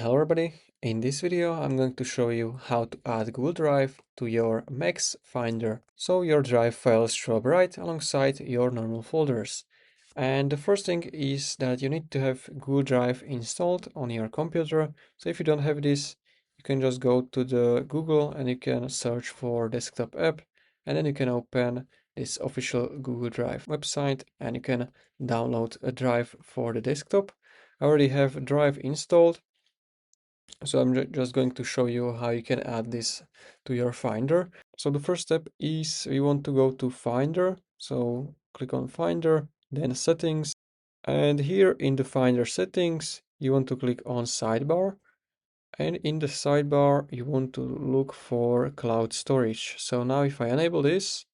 Hello everybody, in this video I'm going to show you how to add Google Drive to your Mac's Finder so your drive files show up right alongside your normal folders. And the first thing is that you need to have Google Drive installed on your computer. So if you don't have this, you can just go to the Google and you can search for desktop app, and then you can open this official Google Drive website and you can download a drive for the desktop. I already have Drive installed, so I'm just going to show you how you can add this to your Finder. So the first step is we want to go to Finder. So click on Finder, then Settings. And here in the Finder settings, you want to click on Sidebar. And in the sidebar, you want to look for cloud storage. So now if I enable this,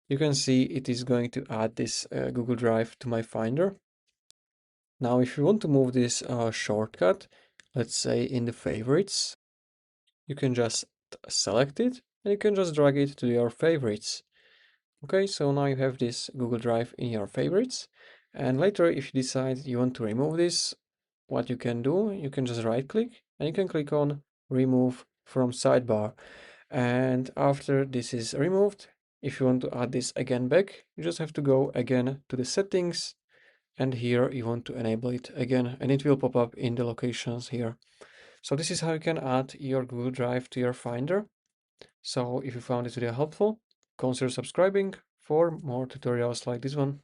you can see it is going to add this Google Drive to my Finder. Now, if you want to move this shortcut, let's say in the favorites, you can just select it and you can just drag it to your favorites. Okay, so now you have this Google Drive in your favorites. And later, if you decide you want to remove this, what you can do, you can just right click and you can click on remove from sidebar. And after this is removed, if you want to add this again back, you just have to go again to the settings, and here you want to enable it again and it will pop up in the locations here. So this is how you can add your Google Drive to your Finder. So if you found this video helpful, consider subscribing for more tutorials like this one.